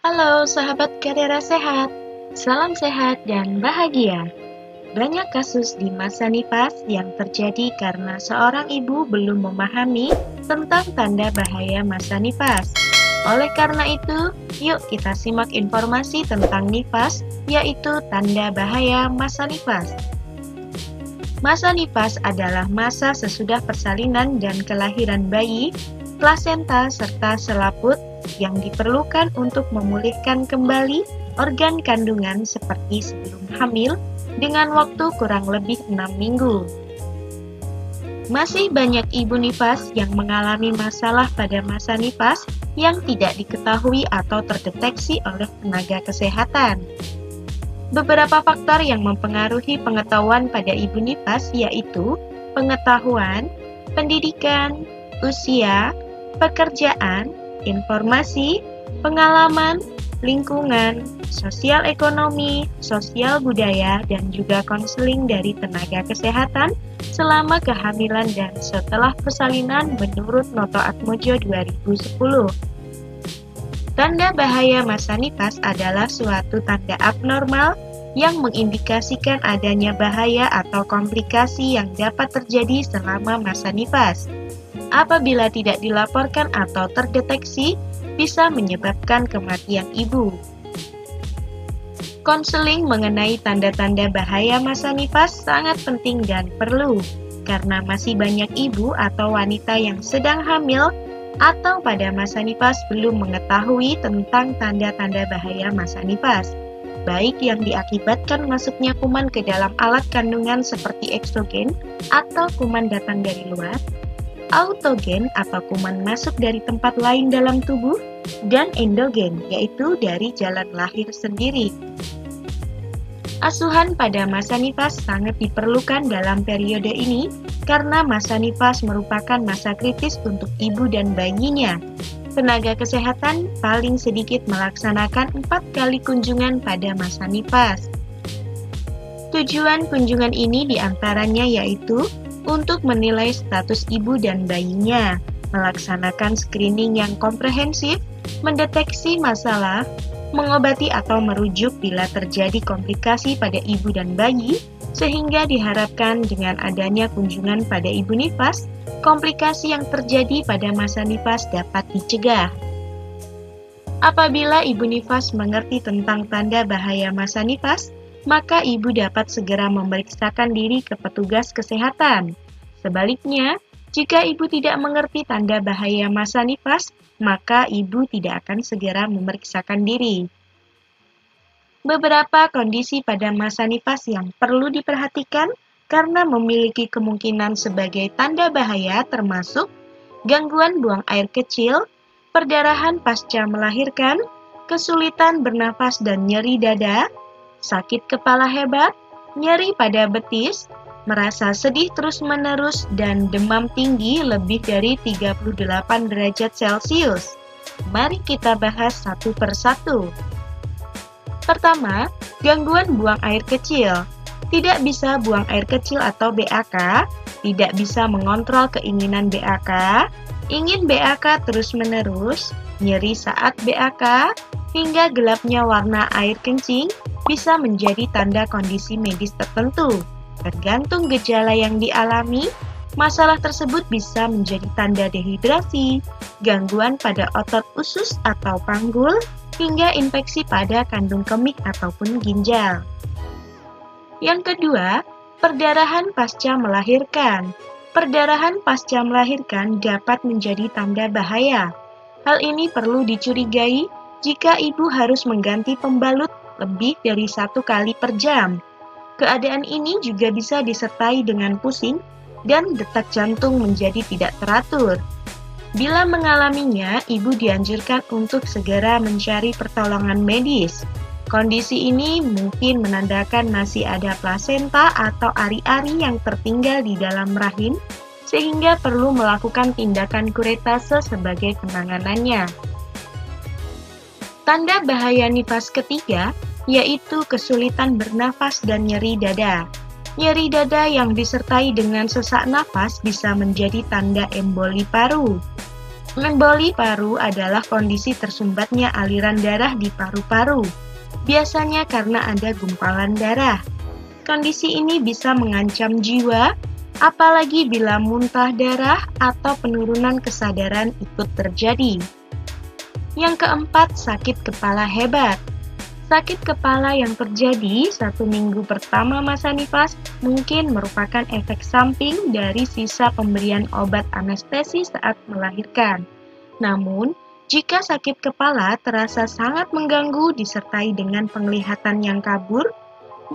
Halo sahabat Karera Sehat, salam sehat dan bahagia. Banyak kasus di masa nifas yang terjadi karena seorang ibu belum memahami tentang tanda bahaya masa nifas. Oleh karena itu, yuk kita simak informasi tentang nifas, yaitu tanda bahaya masa nifas. Masa nifas adalah masa sesudah persalinan dan kelahiran bayi, plasenta serta selaput yang diperlukan untuk memulihkan kembali organ kandungan seperti sebelum hamil dengan waktu kurang lebih 6 minggu. Masih banyak ibu nifas yang mengalami masalah pada masa nifas yang tidak diketahui atau terdeteksi oleh tenaga kesehatan. Beberapa faktor yang mempengaruhi pengetahuan pada ibu nifas yaitu pengetahuan, pendidikan, usia, pekerjaan, informasi, pengalaman, lingkungan, sosial ekonomi, sosial budaya, dan juga konseling dari tenaga kesehatan selama kehamilan dan setelah persalinan menurut Noto Atmojo 2010. Tanda bahaya masa nifas adalah suatu tanda abnormal yang mengindikasikan adanya bahaya atau komplikasi yang dapat terjadi selama masa nifas. Apabila tidak dilaporkan atau terdeteksi, bisa menyebabkan kematian ibu. Konseling mengenai tanda-tanda bahaya masa nifas sangat penting dan perlu, karena masih banyak ibu atau wanita yang sedang hamil atau pada masa nifas belum mengetahui tentang tanda-tanda bahaya masa nifas, baik yang diakibatkan masuknya kuman ke dalam alat kandungan seperti eksogen atau kuman datang dari luar, autogen atau kuman masuk dari tempat lain dalam tubuh, dan endogen yaitu dari jalan lahir sendiri. Asuhan pada masa nifas sangat diperlukan dalam periode ini karena masa nifas merupakan masa kritis untuk ibu dan bayinya. Tenaga kesehatan paling sedikit melaksanakan 4 kali kunjungan pada masa nifas. Tujuan kunjungan ini diantaranya yaitu untuk menilai status ibu dan bayinya, melaksanakan screening yang komprehensif, mendeteksi masalah, mengobati atau merujuk bila terjadi komplikasi pada ibu dan bayi, sehingga diharapkan dengan adanya kunjungan pada ibu nifas, komplikasi yang terjadi pada masa nifas dapat dicegah. Apabila ibu nifas mengerti tentang tanda bahaya masa nifas, maka ibu dapat segera memeriksakan diri ke petugas kesehatan. Sebaliknya, jika ibu tidak mengerti tanda bahaya masa nifas, maka ibu tidak akan segera memeriksakan diri. Beberapa kondisi pada masa nifas yang perlu diperhatikan karena memiliki kemungkinan sebagai tanda bahaya termasuk gangguan buang air kecil, perdarahan pasca melahirkan, kesulitan bernafas dan nyeri dada, sakit kepala hebat, nyeri pada betis, merasa sedih terus-menerus, dan demam tinggi lebih dari 38 derajat Celcius. Mari kita bahas satu persatu. Pertama, gangguan buang air kecil. Tidak bisa buang air kecil atau BAK, tidak bisa mengontrol keinginan BAK, ingin BAK terus-menerus, nyeri saat BAK, hingga gelapnya warna air kencing bisa menjadi tanda kondisi medis tertentu. Tergantung gejala yang dialami, masalah tersebut bisa menjadi tanda dehidrasi, gangguan pada otot usus atau panggul, hingga infeksi pada kandung kemih ataupun ginjal. Yang kedua, perdarahan pasca melahirkan. Perdarahan pasca melahirkan dapat menjadi tanda bahaya. Hal ini perlu dicurigai jika ibu harus mengganti pembalut lebih dari 1 kali per jam. Keadaan ini juga bisa disertai dengan pusing dan detak jantung menjadi tidak teratur. Bila mengalaminya, ibu dianjurkan untuk segera mencari pertolongan medis. Kondisi ini mungkin menandakan masih ada plasenta atau ari-ari yang tertinggal di dalam rahim, sehingga perlu melakukan tindakan kuretase sebagai penanganannya. Tanda bahaya nifas ketiga yaitu kesulitan bernafas dan nyeri dada. Nyeri dada yang disertai dengan sesak nafas bisa menjadi tanda emboli paru. Emboli paru adalah kondisi tersumbatnya aliran darah di paru-paru, biasanya karena ada gumpalan darah. Kondisi ini bisa mengancam jiwa, apalagi bila muntah darah atau penurunan kesadaran ikut terjadi. Yang keempat, sakit kepala hebat. Sakit kepala yang terjadi 1 minggu pertama masa nifas mungkin merupakan efek samping dari sisa pemberian obat anestesi saat melahirkan. Namun, jika sakit kepala terasa sangat mengganggu disertai dengan penglihatan yang kabur,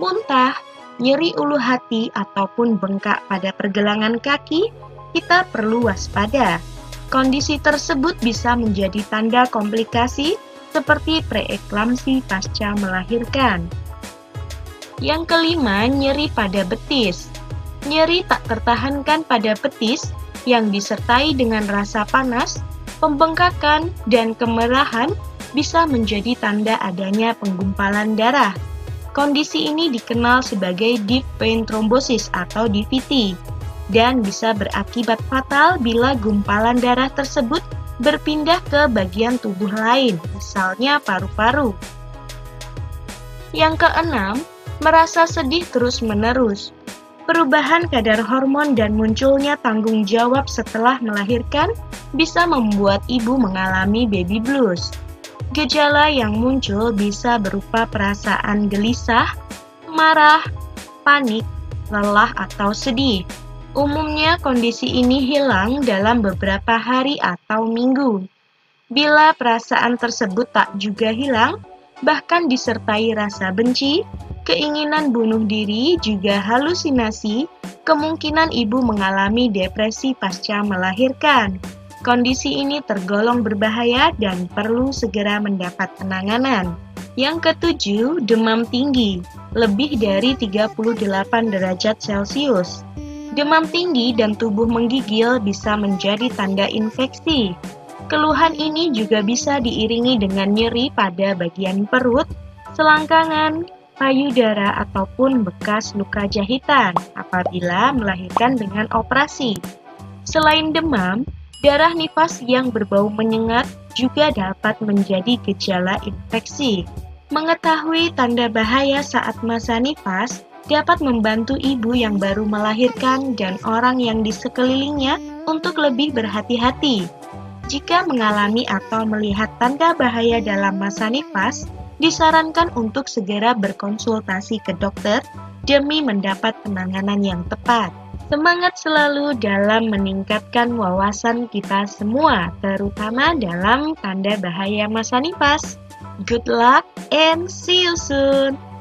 muntah, nyeri ulu hati, ataupun bengkak pada pergelangan kaki, kita perlu waspada. Kondisi tersebut bisa menjadi tanda komplikasi seperti preeklamsi pasca melahirkan. Yang kelima, nyeri pada betis. Nyeri tak tertahankan pada betis yang disertai dengan rasa panas, pembengkakan, dan kemerahan bisa menjadi tanda adanya penggumpalan darah. Kondisi ini dikenal sebagai deep vein thrombosis atau DVT dan bisa berakibat fatal bila gumpalan darah tersebut berpindah ke bagian tubuh lain, misalnya paru-paru. Yang keenam, merasa sedih terus-menerus. Perubahan kadar hormon dan munculnya tanggung jawab setelah melahirkan bisa membuat ibu mengalami baby blues. Gejala yang muncul bisa berupa perasaan gelisah, marah, panik, lelah, atau sedih. Umumnya kondisi ini hilang dalam beberapa hari atau minggu. Bila perasaan tersebut tak juga hilang, bahkan disertai rasa benci, keinginan bunuh diri, juga halusinasi, kemungkinan ibu mengalami depresi pasca melahirkan. Kondisi ini tergolong berbahaya dan perlu segera mendapat penanganan. Yang ketujuh, demam tinggi, lebih dari 38 derajat Celcius. Demam tinggi dan tubuh menggigil bisa menjadi tanda infeksi. Keluhan ini juga bisa diiringi dengan nyeri pada bagian perut, selangkangan, payudara, ataupun bekas luka jahitan apabila melahirkan dengan operasi. Selain demam, darah nifas yang berbau menyengat juga dapat menjadi gejala infeksi. Mengetahui tanda bahaya saat masa nifas dapat membantu ibu yang baru melahirkan dan orang yang di sekelilingnya untuk lebih berhati-hati. Jika mengalami atau melihat tanda bahaya dalam masa nifas, disarankan untuk segera berkonsultasi ke dokter demi mendapat penanganan yang tepat. Semangat selalu dalam meningkatkan wawasan kita semua, terutama dalam tanda bahaya masa nifas. Good luck and see you soon!